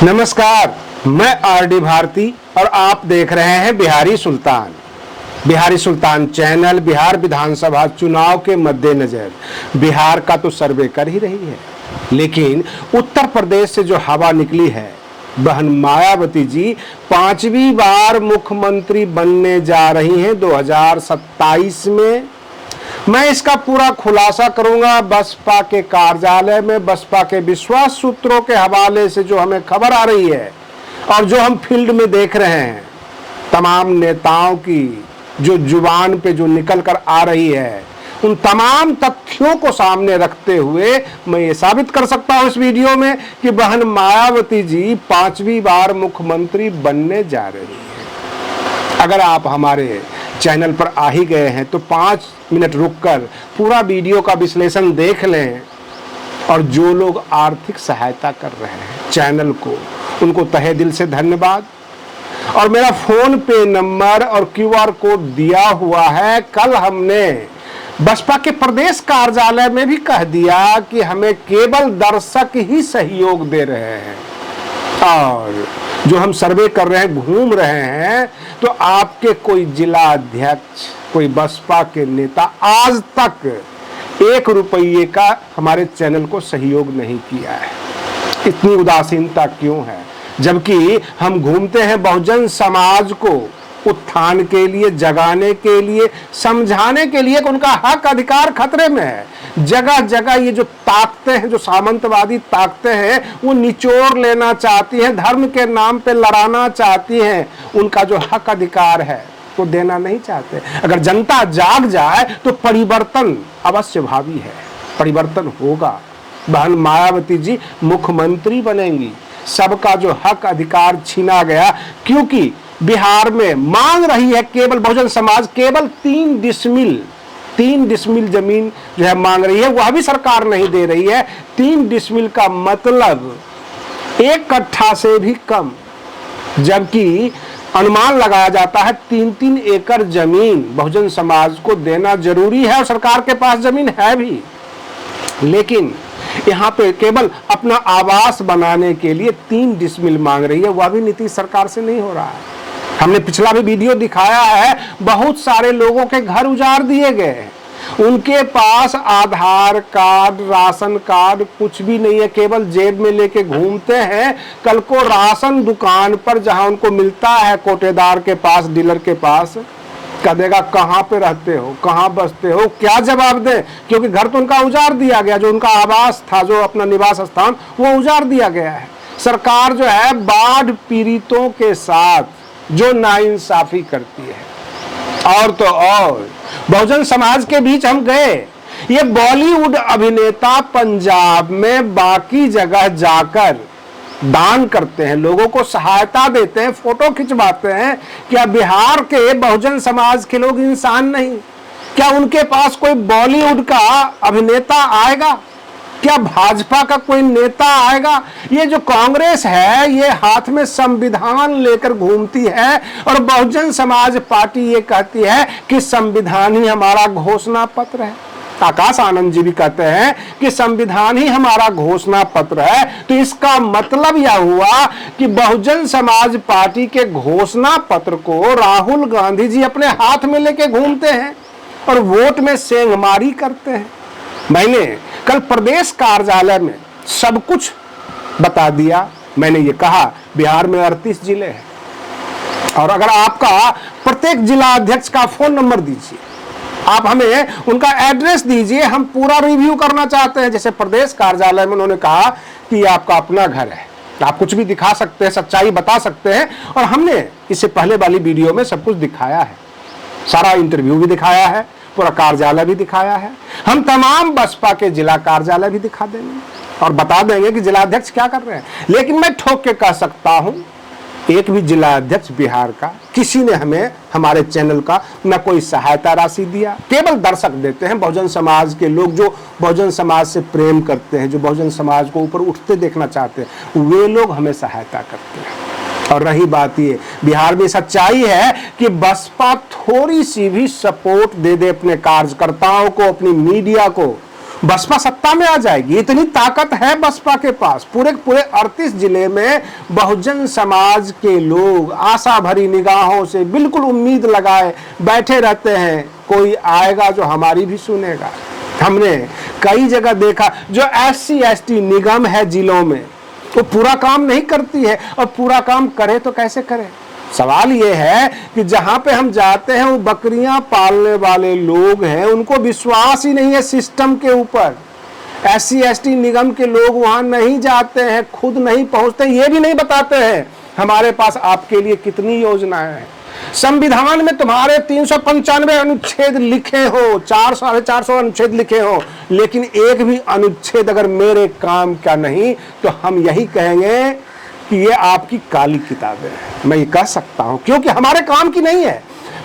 नमस्कार, मैं आरडी भारती और आप देख रहे हैं बिहारी सुल्तान। बिहारी सुल्तान चैनल बिहार विधानसभा चुनाव के मद्देनजर बिहार का तो सर्वे कर ही रही है, लेकिन उत्तर प्रदेश से जो हवा निकली है, बहन मायावती जी 5वीं बार मुख्यमंत्री बनने जा रही हैं 2027 में। मैं इसका पूरा खुलासा करूंगा बसपा के कार्यालय में, बसपा के विश्वास सूत्रों के हवाले से जो हमें खबर आ रही है और जो हम फील्ड में देख रहे हैं, तमाम नेताओं की जो जुबान पे जो निकल कर आ रही है, उन तमाम तथ्यों को सामने रखते हुए मैं ये साबित कर सकता हूं इस वीडियो में कि बहन मायावती जी 5वीं बार मुख्यमंत्री बनने जा रही है। अगर आप हमारे चैनल पर आ ही गए हैं तो 5 मिनट रुककर पूरा वीडियो का विश्लेषण देख लें, और जो लोग आर्थिक सहायता कर रहे हैं चैनल को, उनको तहे दिल से धन्यवाद। और मेरा फोन पे नंबर और QR कोड दिया हुआ है। कल हमने बसपा के प्रदेश कार्यालय में भी कह दिया कि हमें केवल दर्शक ही सहयोग दे रहे हैं, और जो हम सर्वे कर रहे हैं, घूम रहे हैं, तो आपके कोई जिला अध्यक्ष, कोई बसपा के नेता आज तक 1 रुपये का हमारे चैनल को सहयोग नहीं किया है। इतनी उदासीनता क्यों है, जबकि हम घूमते हैं बहुजन समाज को उत्थान के लिए, जगाने के लिए, समझाने के लिए कि उनका हक अधिकार खतरे में है। जगह जगह ये जो ताकतें हैं, जो सामंतवादी ताकतें हैं, वो निचोड़ लेना चाहती हैं, धर्म के नाम पे लड़ाना चाहती हैं। उनका जो हक अधिकार है वो देना नहीं चाहते। अगर जनता जाग जाए तो परिवर्तन अवश्य भावी है, परिवर्तन होगा। बहन मायावती जी मुख्यमंत्री बनेंगी। सबका जो हक अधिकार छीना गया, क्योंकि बिहार में मांग रही है केवल बहुजन समाज, केवल 3 डिसमिल जमीन जो है मांग रही है, वह भी सरकार नहीं दे रही है। 3 डिसमिल का मतलब 1 कट्ठा से भी कम, जबकि अनुमान लगाया जाता है 3-3 एकड़ जमीन बहुजन समाज को देना जरूरी है, और सरकार के पास जमीन है भी। लेकिन यहाँ पे केवल अपना आवास बनाने के लिए 3 डिसमिल मांग रही है, वह भी नीतीश सरकार से नहीं हो रहा है। हमने पिछला भी वीडियो दिखाया है, बहुत सारे लोगों के घर उजाड़ दिए गए, उनके पास आधार कार्ड, राशन कार्ड कुछ भी नहीं है, केवल जेब में लेके घूमते हैं। कल को राशन दुकान पर जहां उनको मिलता है, कोटेदार के पास, डीलर के पास, कह देगा कहाँ पे रहते हो, कहाँ बसते हो, क्या जवाब दें, क्योंकि घर तो उनका उजाड़ दिया गया, जो उनका आवास था, जो अपना निवास स्थान, वो उजाड़ दिया गया है। सरकार जो है बाढ़ पीड़ितों के साथ जो नाइंसाफी करती है। और तो और बहुजन समाज के बीच हम गए, ये बॉलीवुड अभिनेता पंजाब में बाकी जगह जाकर दान करते हैं, लोगों को सहायता देते हैं, फोटो खिंचवाते हैं। क्या बिहार के बहुजन समाज के लोग इंसान नहीं? क्या उनके पास कोई बॉलीवुड का अभिनेता आएगा? क्या भाजपा का कोई नेता आएगा? ये जो कांग्रेस है, ये हाथ में संविधान लेकर घूमती है, और बहुजन समाज पार्टी ये कहती है कि संविधान ही हमारा घोषणा पत्र है। आकाश आनंद जी भी कहते हैं कि संविधान ही हमारा घोषणा पत्र है। तो इसका मतलब यह हुआ कि बहुजन समाज पार्टी के घोषणा पत्र को राहुल गांधी जी अपने हाथ में लेके घूमते हैं और वोट में सेंधमारी करते हैं। मैंने कल प्रदेश कार्यालय में सब कुछ बता दिया। मैंने ये कहा बिहार में 38 जिले हैं, और अगर आपका प्रत्येक जिला अध्यक्ष का फोन नंबर दीजिए, आप हमें उनका एड्रेस दीजिए, हम पूरा रिव्यू करना चाहते हैं। जैसे प्रदेश कार्यालय में उन्होंने कहा कि आपका अपना घर है, आप कुछ भी दिखा सकते हैं, सच्चाई बता सकते हैं, और हमने इससे पहले वाली वीडियो में सब कुछ दिखाया है, सारा इंटरव्यू भी दिखाया है, पूरा कार्यालय भी दिखाया है। हम तमाम बसपा के जिला कार्यालय भी दिखा देंगे और बता देंगे कि जिला अध्यक्ष क्या कर रहे हैं। लेकिन मैं ठोक के कह सकता हूं, एक भी जिला अध्यक्ष बिहार का किसी ने हमें, हमारे चैनल का न कोई सहायता राशि दिया। केवल दर्शक देते हैं, बहुजन समाज के लोग जो बहुजन समाज से प्रेम करते हैं, जो बहुजन समाज को ऊपर उठते देखना चाहते हैं, वे लोग हमें सहायता करते हैं। और रही बात ये, बिहार में सच्चाई है कि बसपा थोड़ी सी भी सपोर्ट दे दे अपने कार्यकर्ताओं को, अपनी मीडिया को, बसपा सत्ता में आ जाएगी। इतनी ताकत है बसपा के पास। पूरे पूरे 38 जिले में बहुजन समाज के लोग आशा भरी निगाहों से बिल्कुल उम्मीद लगाए बैठे रहते हैं, कोई आएगा जो हमारी भी सुनेगा। हमने कई जगह देखा जो SC ST निगम है जिलों में, वो पूरा काम नहीं करती है, और पूरा काम करे तो कैसे करे। सवाल ये है कि जहां पे हम जाते हैं वो बकरियां पालने वाले लोग हैं, उनको विश्वास ही नहीं है सिस्टम के ऊपर। SC ST निगम के लोग वहां नहीं जाते हैं, खुद नहीं पहुंचते, ये भी नहीं बताते हैं हमारे पास आपके लिए कितनी योजनाएं हैं। संविधान में तुम्हारे 395 अनुच्छेद लिखे हो, 400-450 अनुच्छेद लिखे हो, लेकिन एक भी अनुच्छेद अगर मेरे काम का नहीं तो हम यही कहेंगे कि ये आपकी काली किताबें हैं। मैं ये कह सकता हूं क्योंकि हमारे काम की नहीं है।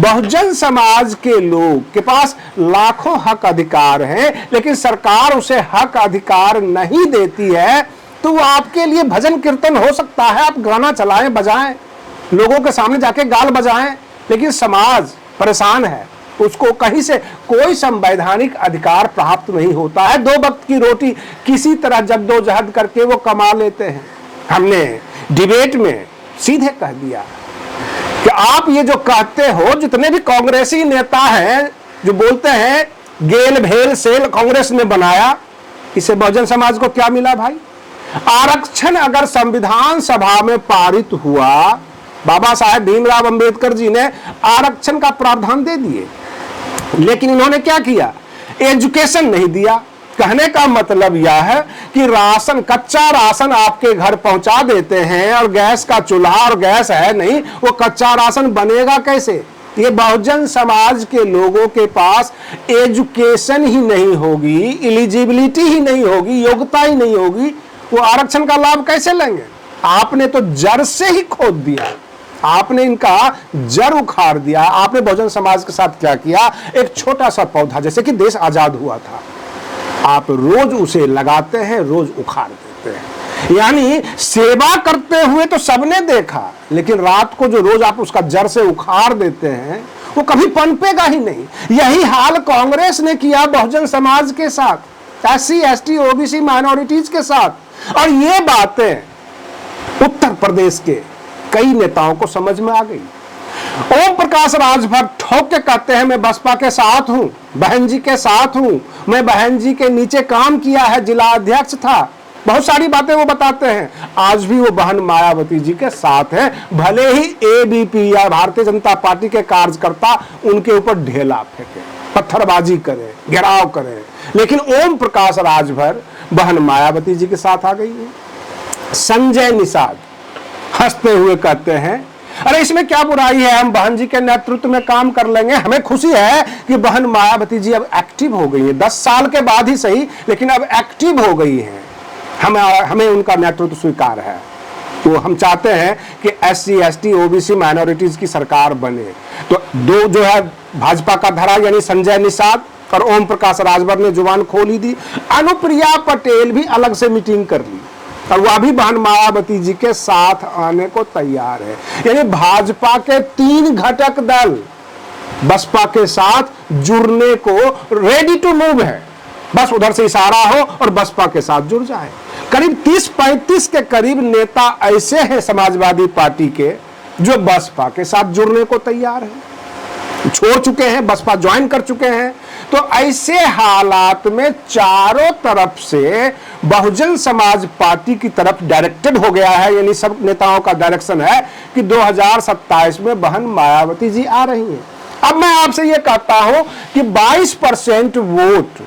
बहुजन समाज के लोग के पास लाखों हक अधिकार हैं, लेकिन सरकार उसे हक अधिकार नहीं देती है। तो वो आपके लिए भजन कीर्तन हो सकता है, आप गाना चलाएं बजाएं, लोगों के सामने जाके गाल बजाएं, लेकिन समाज परेशान है, उसको कहीं से कोई संवैधानिक अधिकार प्राप्त नहीं होता है। 2 वक्त की रोटी किसी तरह जद्दोजहद करके वो कमा लेते हैं। हमने डिबेट में सीधे कह दिया कि आप ये जो कहते हो, जितने भी कांग्रेसी नेता हैं जो बोलते हैं गेल भेल सेल कांग्रेस ने बनाया, इससे बहुजन समाज को क्या मिला भाई? आरक्षण अगर संविधान सभा में पारित हुआ, बाबा साहेब भीमराव अंबेडकर जी ने आरक्षण का प्रावधान दे दिए, लेकिन इन्होंने क्या किया? एजुकेशन नहीं दिया। कहने का मतलब यह है कि राशन, कच्चा राशन आपके घर पहुंचा देते हैं और गैस का चूल्हा और गैस है नहीं, वो कच्चा राशन बनेगा कैसे? ये बहुजन समाज के लोगों के पास एजुकेशन ही नहीं होगी, एलिजिबिलिटी ही नहीं होगी, योग्यता ही नहीं होगी, वो आरक्षण का लाभ कैसे लेंगे? आपने तो जड़ से ही खोद दिया, आपने इनका जड़ उखाड़ दिया। आपने बहुजन समाज के साथ क्या किया? एक छोटा सा पौधा, जैसे कि देश आजाद हुआ था, आप रोज उसे लगाते हैं, रोज उखाड़ देते हैं। यानी सेवा करते हुए तो सबने देखा, लेकिन रात को जो रोज आप उसका जड़ से उखाड़ देते हैं वो कभी पनपेगा ही नहीं। यही हाल कांग्रेस ने किया बहुजन समाज के साथ, SC ST OBC माइनॉरिटीज के साथ। और ये बातें उत्तर प्रदेश के कई नेताओं को समझ में आ गई। ओम प्रकाश राजभर ठोक के कहते हैं मैं बसपा के साथ हूं, बहन जी के साथ हूं, मैं बहन जी के नीचे काम किया है, जिला अध्यक्ष था, बहुत सारी बातें वो बताते हैं। आज भी वो बहन मायावती जी के साथ है, भले ही ABP या भारतीय जनता पार्टी के कार्यकर्ता उनके ऊपर ढेला फेंके, पत्थरबाजी करें, घेराव करें, लेकिन ओम प्रकाश राजभर बहन मायावती जी के साथ आ गई है। संजय निषाद हंसते हुए कहते हैं अरे इसमें क्या बुराई है, हम बहन जी के नेतृत्व में काम कर लेंगे। हमें खुशी है कि बहन मायावती जी अब एक्टिव हो गई है, 10 साल के बाद ही सही, लेकिन अब एक्टिव हो गई है। हमें उनका नेतृत्व स्वीकार है। तो हम चाहते हैं कि SC ST OBC माइनॉरिटीज की सरकार बने। तो दो जो है भाजपा का धड़ा, यानी संजय निषाद और ओम प्रकाश राजभर ने जुबान खोली दी। अनुप्रिया पटेल भी अलग से मीटिंग कर ली और वह भी बहन मायावती जी के साथ आने को तैयार है। यानी भाजपा के 3 घटक दल बसपा के साथ जुड़ने को रेडी टू मूव है। बस उधर से इशारा हो और बसपा के साथ जुड़ जाए। करीब 30-35 के करीब नेता ऐसे हैं समाजवादी पार्टी के जो बसपा के साथ जुड़ने को तैयार हैं, छोड़ चुके हैं, बसपा ज्वाइन कर चुके हैं। तो ऐसे हालात में चारों तरफ से बहुजन समाज पार्टी की तरफ डायरेक्टेड हो गया है, यानी सब नेताओं का डायरेक्शन है कि 2027 में बहन मायावती जी आ रही हैं। अब मैं आपसे ये कहता हूं कि 22% वोट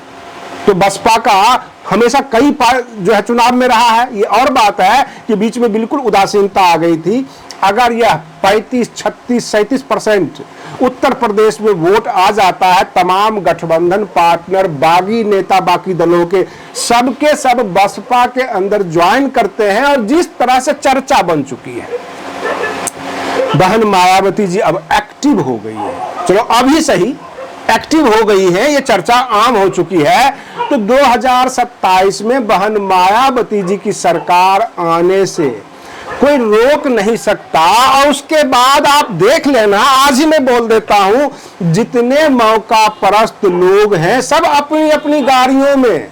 तो बसपा का हमेशा कई जो है चुनाव में रहा है। ये और बात है कि बीच में बिल्कुल उदासीनता आ गई थी। अगर यह 35, 36, 37% उत्तर प्रदेश में वोट आ जाता है, तमाम गठबंधन पार्टनर, बागी नेता, बाकी दलों के सबके सब बसपा के अंदर ज्वाइन करते हैं। और जिस तरह से चर्चा बन चुकी है, बहन मायावती जी अब एक्टिव हो गई है, चलो अभी सही एक्टिव हो गई है, ये चर्चा आम हो चुकी है। तो 2027 में बहन मायावती जी की सरकार आने से कोई रोक नहीं सकता। और उसके बाद आप देख लेना, आज ही मैं बोल देता हूं, जितने मौका परस्त लोग हैं सब अपनी अपनी गाड़ियों में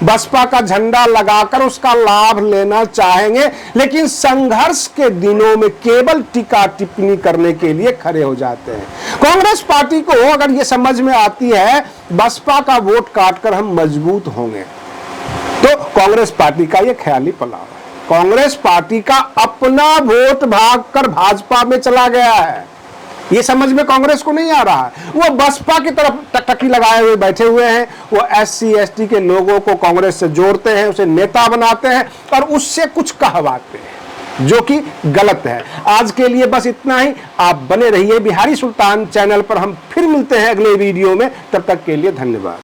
बसपा का झंडा लगाकर उसका लाभ लेना चाहेंगे, लेकिन संघर्ष के दिनों में केवल टीका टिप्पणी करने के लिए खड़े हो जाते हैं। कांग्रेस पार्टी को अगर ये समझ में आती है बसपा का वोट काटकर हम मजबूत होंगे, तो कांग्रेस पार्टी का ये ख्याली पलाव है। कांग्रेस पार्टी का अपना वोट भागकर भाजपा में चला गया है, ये समझ में कांग्रेस को नहीं आ रहा है। वो बसपा की तरफ टकटकी लगाए हुए बैठे हुए हैं। वो SC ST के लोगों को कांग्रेस से जोड़ते हैं, उसे नेता बनाते हैं और उससे कुछ कहवाते हैं, जो कि गलत है। आज के लिए बस इतना ही। आप बने रहिए बिहारी सुल्तान चैनल पर। हम फिर मिलते हैं अगले वीडियो में, तब तक के लिए धन्यवाद।